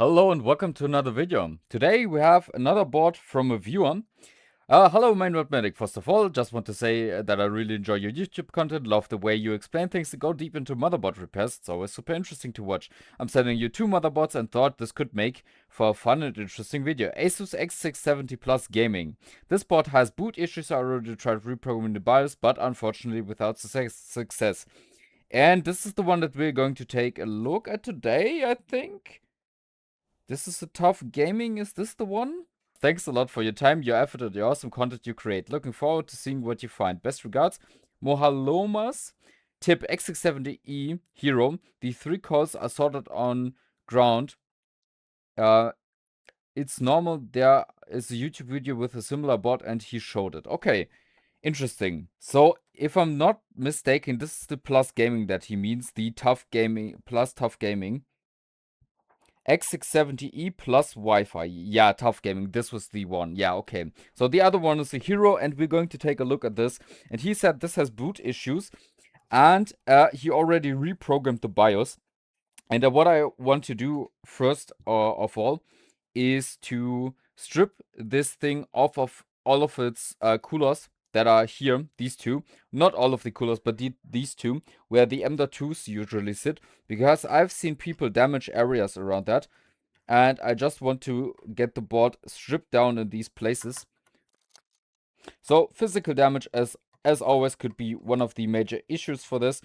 Hello and welcome to another video. Today we have another board from a viewer. Hello Mainboard Medic. First of all, just want to say that I really enjoy your YouTube content, love the way you explain things and go deep into motherboard repairs. It's always super interesting to watch. I'm sending you 2 motherboards and thought this could make for a fun and interesting video. Asus X670 Plus Gaming. This board has boot issues. I already tried reprogramming the BIOS, but unfortunately without success. And this is the one that we're going to take a look at today, I think. This is a TUF Gaming, is this the one? Thanks a lot for your time, your effort, and the awesome content you create. Looking forward to seeing what you find. Best regards, Mohalomas. Tip X670E Hero. The 3 cores are sorted on ground. It's normal. There is a YouTube video with a similar board and he showed it. Okay, interesting. So, if I'm not mistaken, this is the Plus Gaming that he means. The TUF Gaming, Plus TUF Gaming. X670E plus Wi-Fi. Yeah, TUF Gaming. This was the one. Yeah, okay. So the other one is a Hero, and we're going to take a look at this. And he said this has boot issues, and he already reprogrammed the BIOS. And what I want to do first of all is to strip this thing off of all of its coolers that are here, these two. Not all of the coolers, but these two, where the M.2s usually sit, because I've seen people damage areas around that, and I just want to get the board stripped down in these places. So physical damage, as always, could be one of the major issues for this.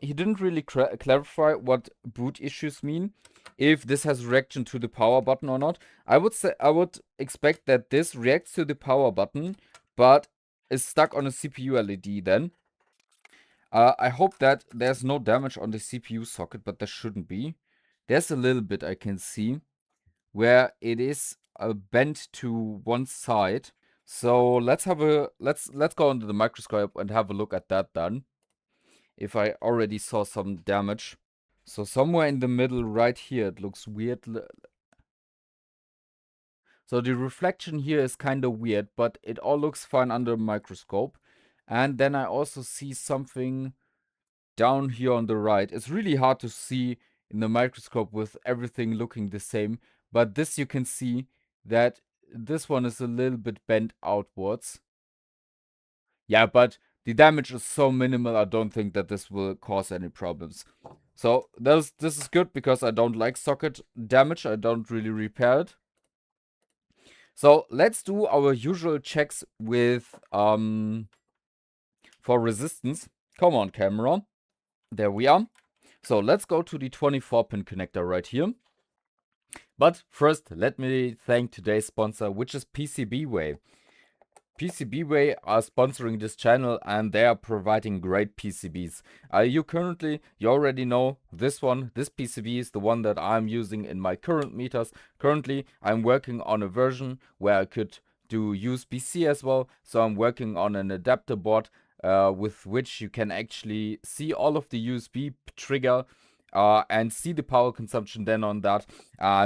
He didn't really clarify what boot issues mean, if this has reaction to the power button or not. I would expect that this reacts to the power button, but is stuck on a CPU LED then. I hope that there's no damage on the CPU socket, but there shouldn't be. There's a little bit I can see where it is bent to one side. So let's go into the microscope and have a look at that then. If I already saw some damage. So somewhere in the middle right here, it looks weird. So the reflection here is kind of weird, but it all looks fine under a microscope. And then I also see something down here on the right. It's really hard to see in the microscope with everything looking the same. But this you can see that this one is a little bit bent outwards. Yeah, but the damage is so minimal, I don't think that this will cause any problems. So this is good because I don't like socket damage. I don't really repair it. So let's do our usual checks with for resistance. Come on, camera. There we are. So let's go to the 24-pin connector right here. But first, let me thank today's sponsor, which is PCBWay. PCBWay are sponsoring this channel and they are providing great PCBs. You already know this one. This PCB is the one that I'm using in my current meters. Currently, I'm working on a version where I could do USB-C as well. So I'm working on an adapter board with which you can actually see all of the USB trigger and see the power consumption then on that.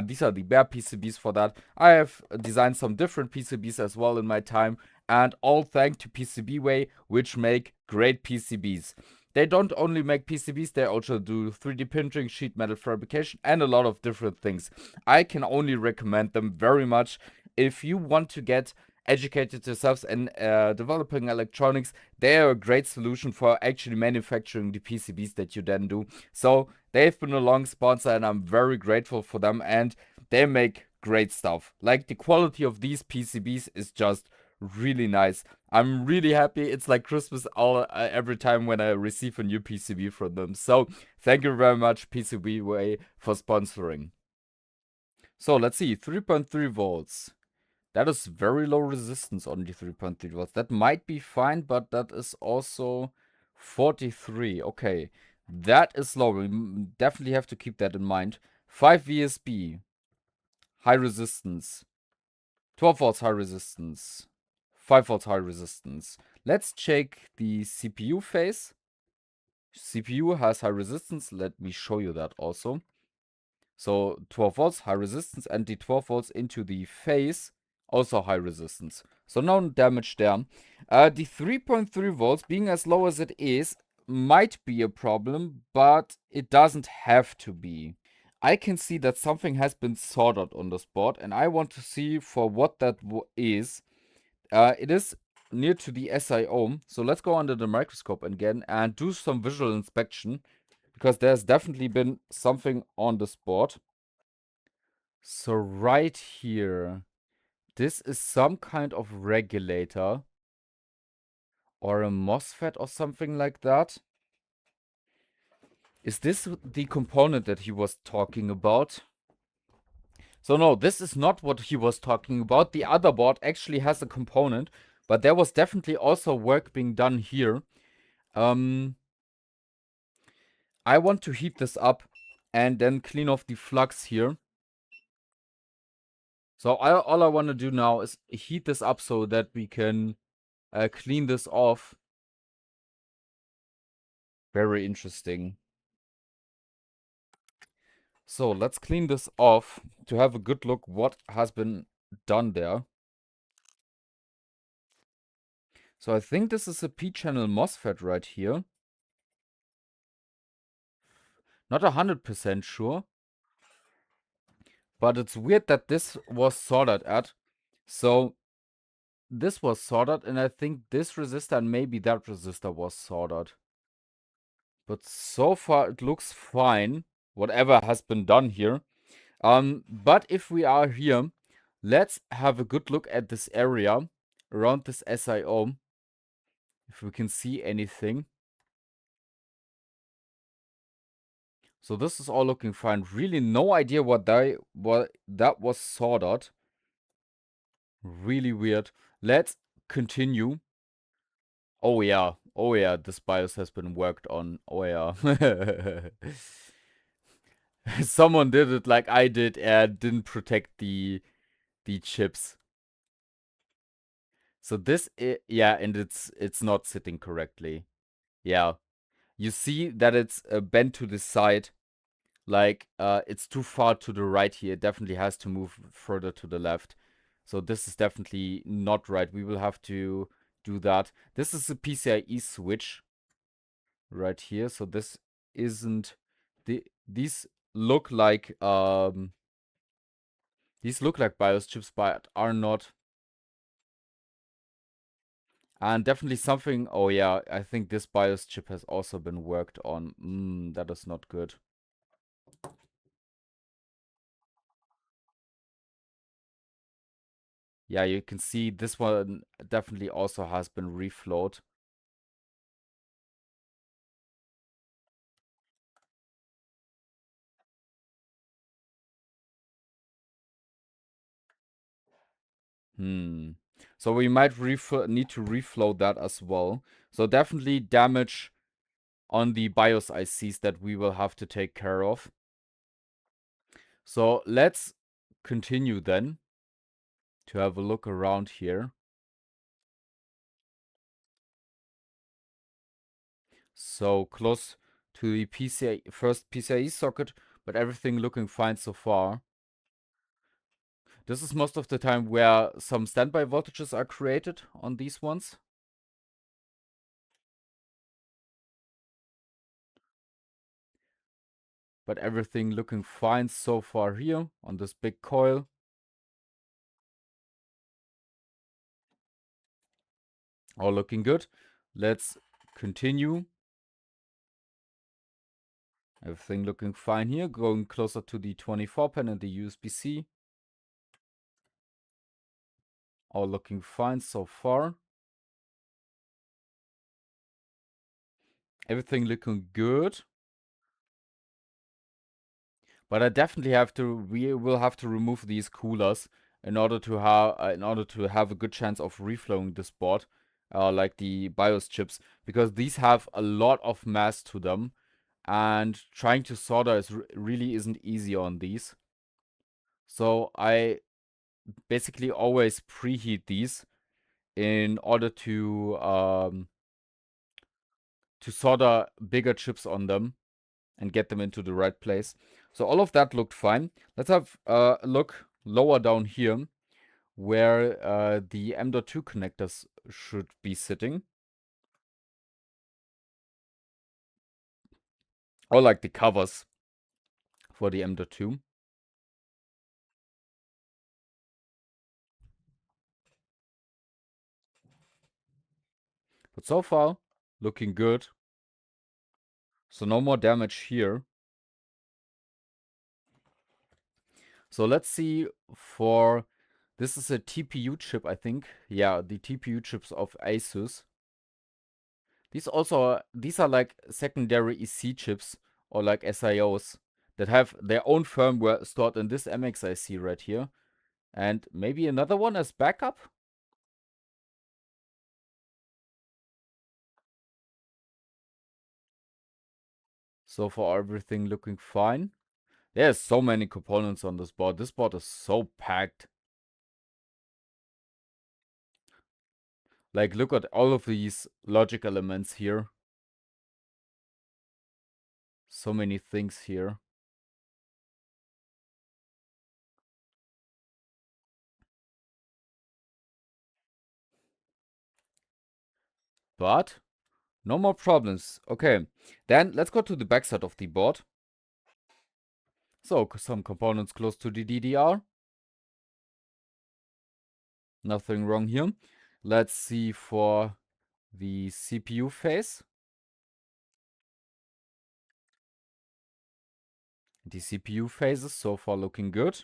These are the bare PCBs for that. I have designed some different PCBs as well in my time, and all thanks to PCBWay, which make great PCBs. They don't only make PCBs, they also do 3D printing, sheet metal fabrication, and a lot of different things. I can only recommend them very much. If you want to get educated yourselves in developing electronics, they are a great solution for actually manufacturing the PCBs that you then do. So they've been a long sponsor and I'm very grateful for them, and they make great stuff. Like, the quality of these PCBs is just really nice. I'm really happy. It's like Christmas every time when I receive a new PCB from them. So thank you very much, PCBWay, for sponsoring. So let's see, 3.3 volts. That is very low resistance on the 3.3 volts. That might be fine, but that is also 43. Okay, that is low. We definitely have to keep that in mind. 5 VSB, high resistance. 12 volts high resistance. 5 volts high resistance. Let's check the CPU phase. CPU has high resistance. Let me show you that also. So 12 volts high resistance, and the 12 volts into the phase also high resistance. So no damage there. The 3.3 volts, being as low as it is, might be a problem, but it doesn't have to be. I can see that something has been soldered on this board, and I want to see for what that is. It is near to the SIO, so let's go under the microscope again and do some visual inspection, because there's definitely been something on this board. So right here, this is some kind of regulator or a MOSFET or something like that. Is this the component that he was talking about? So no, this is not what he was talking about. The other board actually has a component, but there was definitely also work being done here. I want to heat this up and then clean off the flux here. So all I want to do now is heat this up so that we can clean this off. Very interesting. So let's clean this off to have a good look what has been done there. So I think this is a P-channel MOSFET right here. Not 100% sure. But it's weird that this was soldered at. So this was soldered, and I think this resistor and maybe that resistor was soldered. But so far it looks fine, whatever has been done here. But if we are here, let's have a good look at this area around this SIO. If we can see anything. So this is all looking fine. Really no idea what that was soldered. Really weird. Let's continue. Oh yeah. Oh yeah, this BIOS has been worked on. Oh yeah. Someone did it like I did and didn't protect the chips. So this yeah, and it's not sitting correctly. Yeah. You see that it's bent to the side. Like it's too far to the right here. It definitely has to move further to the left. So this is definitely not right. We will have to do that. This is a PCIe switch right here. So this isn't these look like BIOS chips, but are not. And definitely something. Oh yeah, I think this BIOS chip has also been worked on. That is not good. Yeah, you can see this one definitely also has been reflowed. So we might need to reflow that as well. So definitely damage on the BIOS ICs that we will have to take care of. So let's continue then to have a look around here. So close to the first PCIe socket, but everything looking fine so far. This is most of the time where some standby voltages are created on these ones. But everything looking fine so far here on this big coil. All looking good. Let's continue. Everything looking fine here. Going closer to the 24 pin and the USB-C. All looking fine so far. Everything looking good. But I definitely we will have to remove these coolers in order to have a good chance of reflowing this board, like the BIOS chips, because these have a lot of mass to them, and trying to solder really isn't easy on these. So I basically always preheat these in order to solder bigger chips on them and get them into the right place. So all of that looked fine. Let's have a look lower down here where the M.2 connectors should be sitting. Or like the covers for the M.2. But so far, looking good. So no more damage here. So let's see for, this is a TPU chip, I think. Yeah, the TPU chips of Asus. These are like secondary EC chips or like SIOs that have their own firmware stored in this MXIC right here. And maybe another one as backup? So far everything looking fine. There's so many components on this board. This board is so packed. Like, look at all of these logic elements here. So many things here. But no more problems. Okay, then let's go to the backside of the board. So, some components close to the DDR. Nothing wrong here. Let's see for the CPU phase. The CPU phases so far looking good.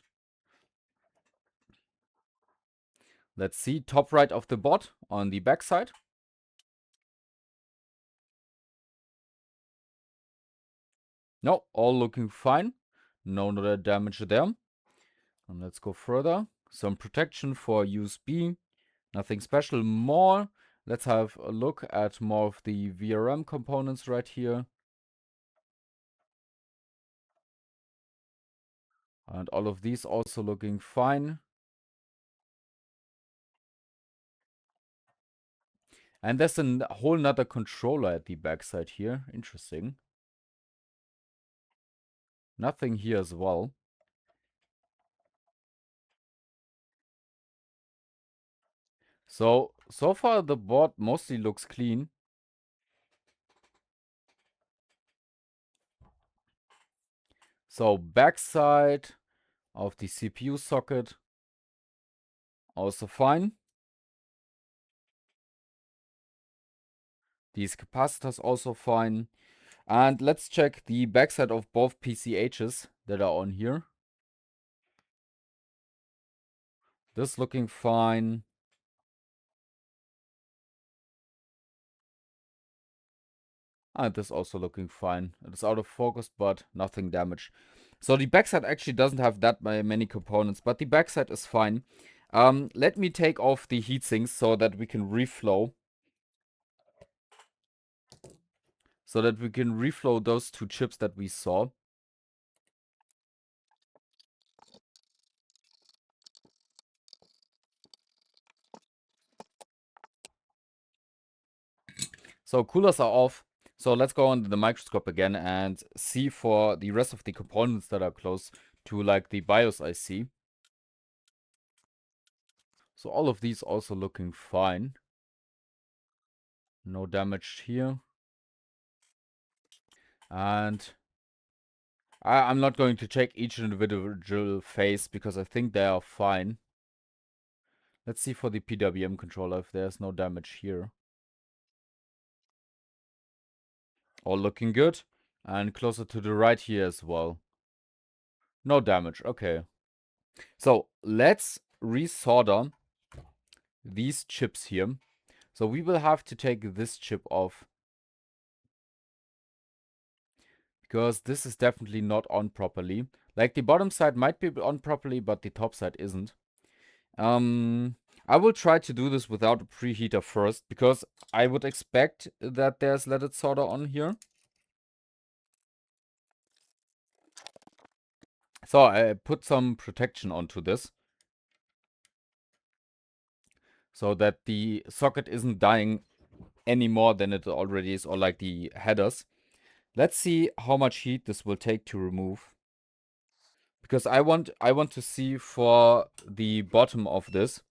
Let's see, top right of the board on the backside. No, all looking fine. No damage there. And let's go further. Some protection for USB. Nothing special more. Let's have a look at more of the VRM components right here. And all of these also looking fine. And there's a whole nother controller at the backside here. Interesting. Nothing here as well. So far the board mostly looks clean. So backside of the CPU socket, also fine. These capacitors also fine. And let's check the backside of both PCHs that are on here. This looking fine. And this also looking fine. It is out of focus, but nothing damaged. So the backside actually doesn't have that many components, but the backside is fine. Let me take off the heatsinks so that we can reflow. So that we can reflow those two chips that we saw. So coolers are off. So let's go on the microscope again and see for the rest of the components that are close to like the BIOS IC. So all of these also looking fine. No damage here. And I'm not going to check each individual phase because I think they are fine. Let's see for the PWM controller if there's no damage here. All looking good. And closer to the right here as well. No damage, okay. So let's resolder these chips here. So we will have to take this chip off. Because this is definitely not on properly. Like the bottom side might be on properly, but the top side isn't. I will try to do this without a preheater first, because I would expect that there's leaded solder on here. So I put some protection onto this, so that the socket isn't dying any more than it already is, or like the headers. Let's see how much heat this will take to remove. Because I want to see for the bottom of this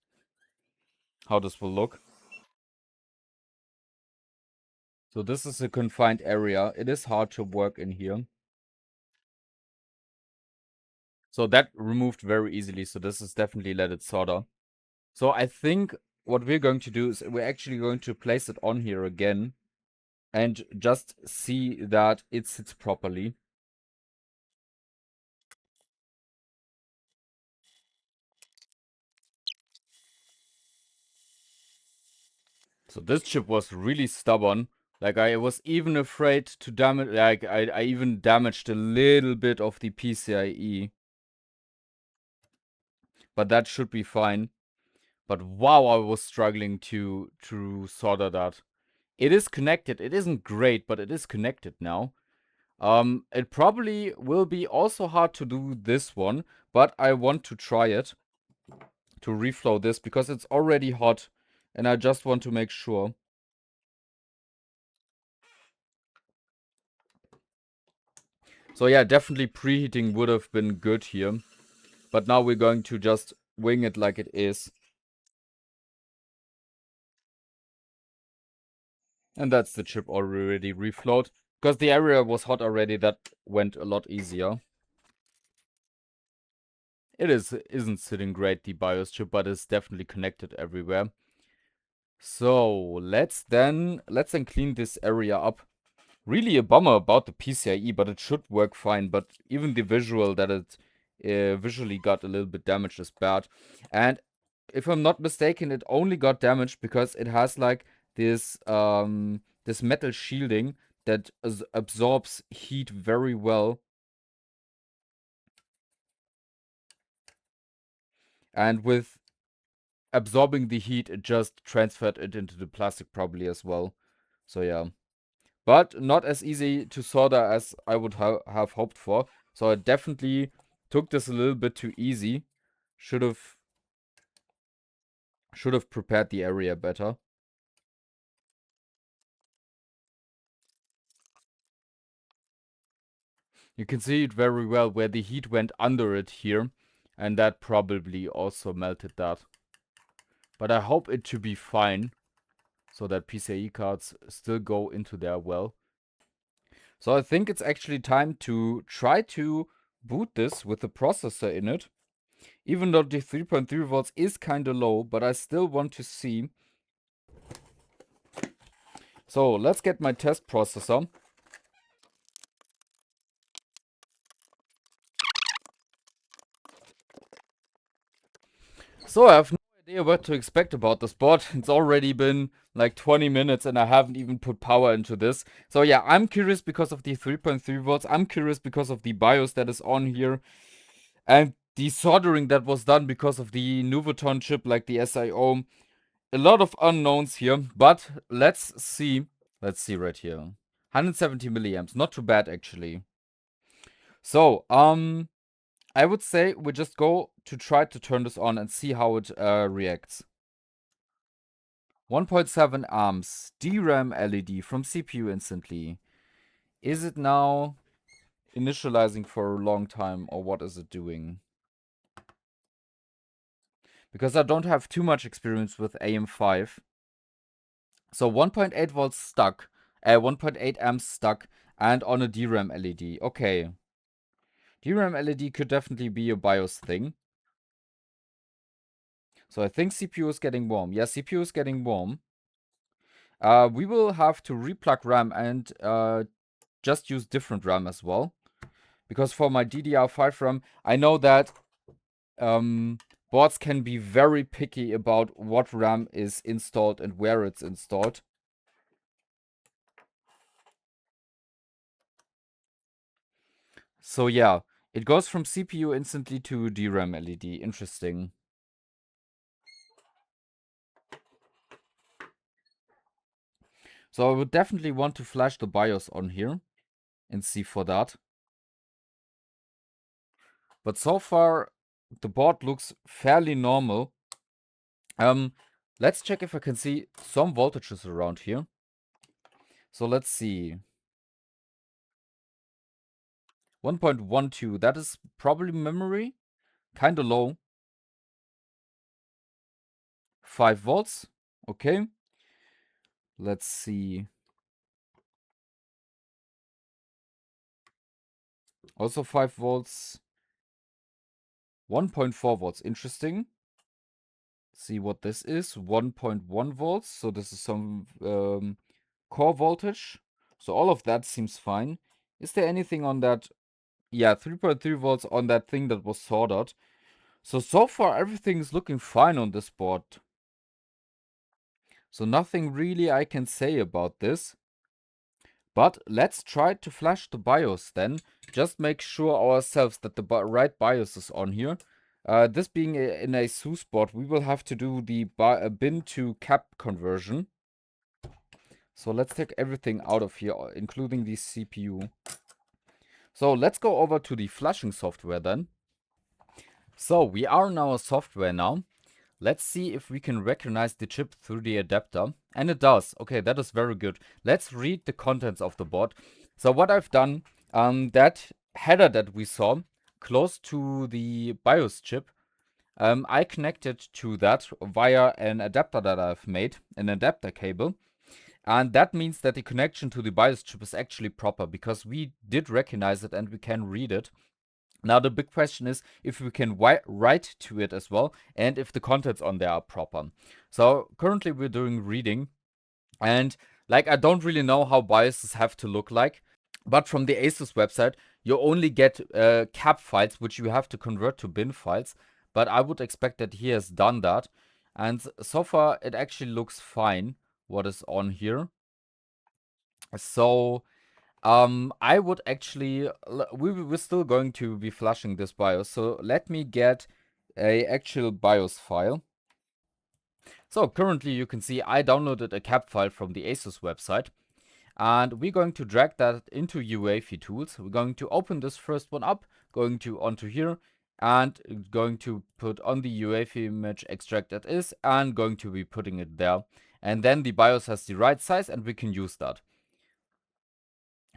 how this will look. So this is a confined area. It is hard to work in here. So that removed very easily. So this is definitely leaded solder. So I think what we're going to do is we're actually going to place it on here again and just see that it sits properly. So this chip was really stubborn. Like, I was even afraid to damage, like, I even damaged a little bit of the PCIe. But that should be fine. But wow, I was struggling to solder that. It is connected. It isn't great, but it is connected now. It probably will be also hard to do this one, but I want to try it. To reflow this, because it's already hot. And I just want to make sure. So yeah, definitely preheating would have been good here. But now we're going to just wing it like it is. And that's the chip already reflowed. Because the area was hot already, that went a lot easier. It isn't sitting great, the BIOS chip, but it's definitely connected everywhere. So let's then clean this area up. Really a bummer about the PCIe, but it should work fine. But even the visual that it visually got a little bit damaged is bad. And if I'm not mistaken, it only got damaged because it has like this this metal shielding that absorbs heat very well. And with absorbing the heat, it just transferred it into the plastic probably as well. So yeah. But not as easy to solder as I would have hoped for. So I definitely took this a little bit too easy. Should have prepared the area better. You can see it very well where the heat went under it here. And that probably also melted that. But I hope it to be fine. So that PCIe cards still go into there well. So I think it's actually time to try to boot this with the processor in it. Even though the 3.3 volts is kind of low, but I still want to see. So let's get my test processor. So I have no idea what to expect about this board. It's already been like 20 minutes and I haven't even put power into this. So yeah, I'm curious because of the 3.3 volts. I'm curious because of the BIOS that is on here. And the soldering that was done because of the Nuvoton chip, like the SIO. A lot of unknowns here, but let's see. Let's see right here. 170 milliamps, not too bad actually. So, I would say we just go to try to turn this on and see how it reacts. 1.7 amps, DRAM LED from CPU instantly. Is it now initializing for a long time, or what is it doing? Because I don't have too much experience with AM5. So 1.8 volts stuck, 1.8 amps stuck, and on a DRAM LED. Okay. DRAM LED could definitely be a BIOS thing. So I think CPU is getting warm. Yeah, CPU is getting warm. We will have to replug RAM and just use different RAM as well. Because for my DDR5 RAM, I know that boards can be very picky about what RAM is installed and where it's installed. So yeah, it goes from CPU instantly to DRAM LED. Interesting. So I would definitely want to flash the BIOS on here and see for that. But so far, the board looks fairly normal. Let's check if I can see some voltages around here. So let's see. 1.12, that is probably memory. Kind of low. 5 volts. Okay. Let's see. Also 5 volts. 1.4 volts, interesting. See what this is, 1.1 volts, so this is some core voltage. So all of that seems fine. Is there anything on that? Yeah, 3.3 volts on that thing that was soldered. So far everything is looking fine on this board. So nothing really I can say about this. But let's try to flash the BIOS then. Just make sure ourselves that the right BIOS is on here. This being in a Asus board, we will have to do the bin to cap conversion. So let's take everything out of here, including the CPU. So let's go over to the flashing software then. So we are in our software now. Let's see if we can recognize the chip through the adapter. And it does. Okay, that is very good. Let's read the contents of the board. So what I've done, that header that we saw close to the BIOS chip, I connected to that via an adapter that I've made, an adapter cable. And that means that the connection to the BIOS chip is actually proper, because we did recognize it and we can read it. Now the big question is if we can write to it as well, and if the contents on there are proper. So currently we're doing reading, and like I don't really know how BIOSes have to look like, but from the Asus website you only get cap files which you have to convert to bin files, but I would expect that he has done that, and so far it actually looks fine what is on here. So I would actually, we're still going to be flashing this BIOS, so let me get a actual BIOS file. So currently you can see I downloaded a cap file from the Asus website, and we're going to drag that into UEFI tools. We're going to open this first one up, going to onto here, and going to put on the UEFI image extract that is, and going to be putting it there. And then the BIOS has the right size and we can use that.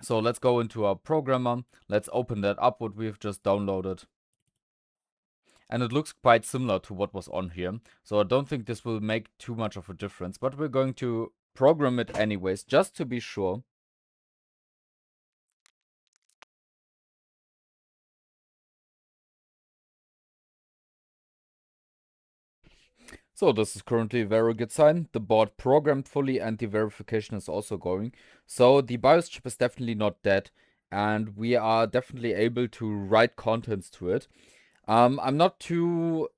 So let's go into our programmer. Let's open that up, what we've just downloaded. And it looks quite similar to what was on here. So I don't think this will make too much of a difference. But we're going to program it anyways, just to be sure. So this is currently a very good sign. The board programmed fully and the verification is also going. So the BIOS chip is definitely not dead. And we are definitely able to write contents to it. I'm not too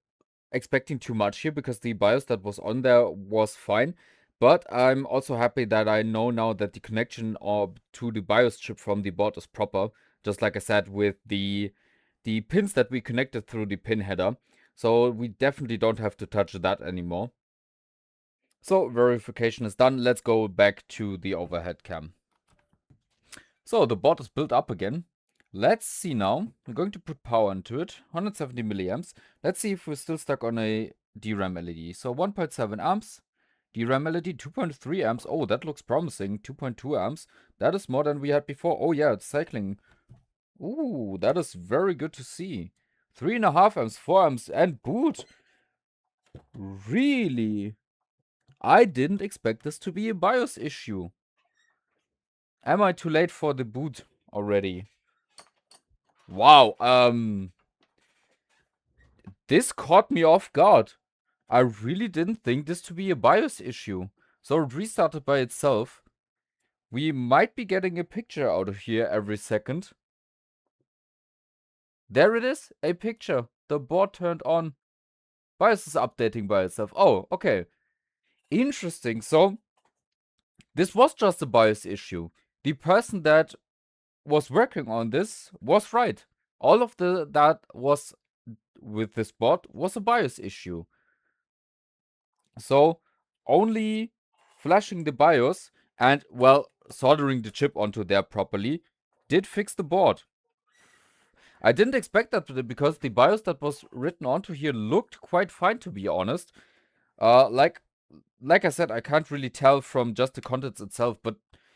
expecting too much here because the BIOS that was on there was fine. But I'm also happy that I know now that the connection to the BIOS chip from the board is proper. Just like I said, with the pins that we connected through the pin header. So we definitely don't have to touch that anymore. So verification is done. Let's go back to the overhead cam. So the board is built up again. Let's see now. I'm going to put power into it. 170 milliamps. Let's see if we're still stuck on a DRAM LED. So 1.7 amps. DRAM LED 2.3 amps. Oh, that looks promising. 2.2 amps. That is more than we had before. Oh yeah, it's cycling. Ooh, that is very good to see. 3.5 amps, 4 amps, and boot. Really? I didn't expect this to be a BIOS issue. Am I too late for the boot already? Wow, this caught me off guard. I really didn't think this to be a BIOS issue. So it restarted by itself. We might be getting a picture out of here every second. There it is, a picture. The board turned on. BIOS is updating by itself. Oh, okay. Interesting. So this was just a BIOS issue. The person that was working on this was right. All of that was with this board was a BIOS issue. So only flashing the BIOS and, well, soldering the chip onto there properly did fix the board. I didn't expect that because the BIOS that was written onto here looked quite fine, to be honest. Like I said, I can't really tell from just the contents itself, but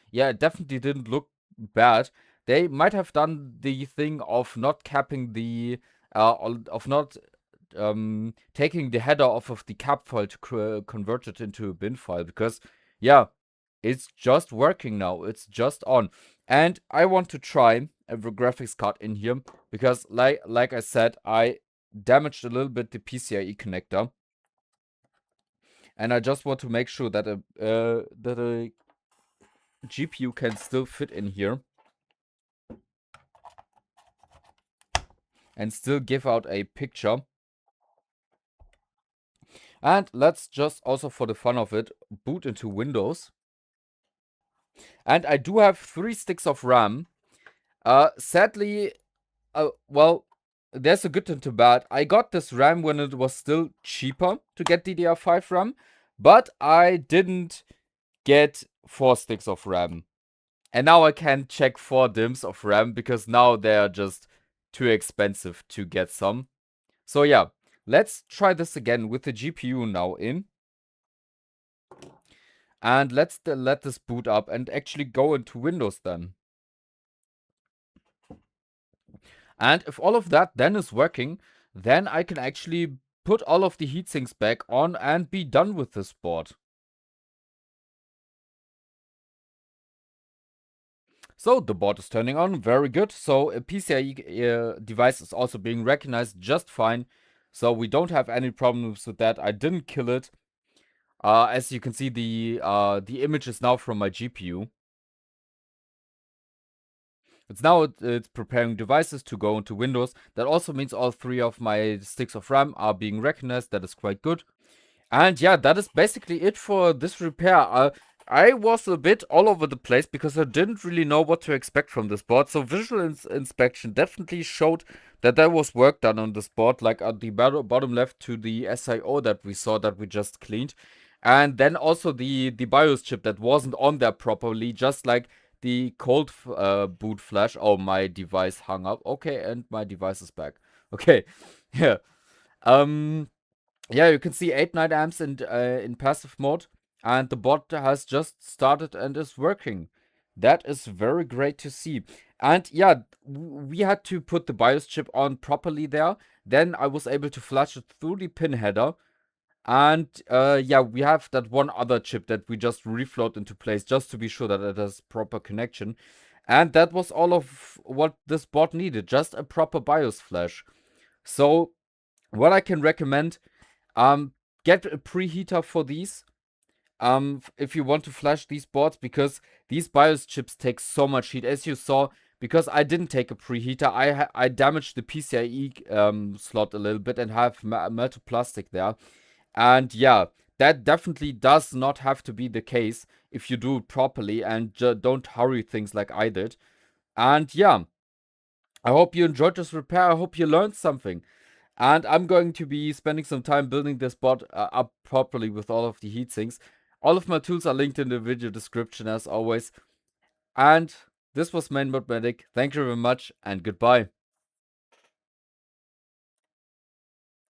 yeah, it definitely didn't look bad. They might have done the thing of not capping the, of not taking the header off of the cap file to convert it into a bin file, because yeah, it's just working now. It's just on. And I want to try a graphics card in here because like I said, I damaged a little bit the PCIe connector. And I just want to make sure that a GPU can still fit in here. And still give out a picture. And let's just also, for the fun of it, boot into Windows. And I do have 3 sticks of RAM. Sadly, well, there's a good and a bad. I got this RAM when it was still cheaper to get DDR5 RAM. But I didn't get 4 sticks of RAM. And now I can check 4 DIMMs of RAM because now they are just too expensive to get some. So yeah, let's try this again with the GPU now in. And let's let this boot up and actually go into Windows then. And if all of that then is working, then I can actually put all of the heatsinks back on and be done with this board. So the board is turning on, very good. So a PCIe device is also being recognized just fine. So we don't have any problems with that. I didn't kill it. As you can see, the image is now from my GPU. It's preparing devices to go into Windows. That also means all 3 of my sticks of RAM are being recognized. That is quite good. And yeah, that is basically it for this repair. I was a bit all over the place because I didn't really know what to expect from this board. So visual inspection definitely showed that there was work done on this board, like at the bottom left to the SIO that we saw that we just cleaned. And then also the BIOS chip that wasn't on there properly, just like the cold boot flash. Oh, my device hung up. Okay, and my device is back. Okay, yeah. Yeah, you can see 8-9 amps in passive mode. And the board has just started and is working. That is very great to see. And yeah, we had to put the BIOS chip on properly there. Then I was able to flash it through the pin header. And yeah, we have that one other chip that we just reflowed into place just to be sure that it has proper connection. And that was all of what this board needed, just a proper BIOS flash. So what I can recommend, get a preheater for these. If you want to flash these boards, because these BIOS chips take so much heat. As you saw, because I didn't take a preheater, I damaged the PCIe slot a little bit and have melted plastic there. And yeah, that definitely does not have to be the case if you do it properly and don't hurry things like I did. And yeah, I hope you enjoyed this repair. I hope you learned something. And I'm going to be spending some time building this board up properly with all of the heatsinks. All of my tools are linked in the video description as always. And this was Mainboard Medic. Thank you very much and goodbye.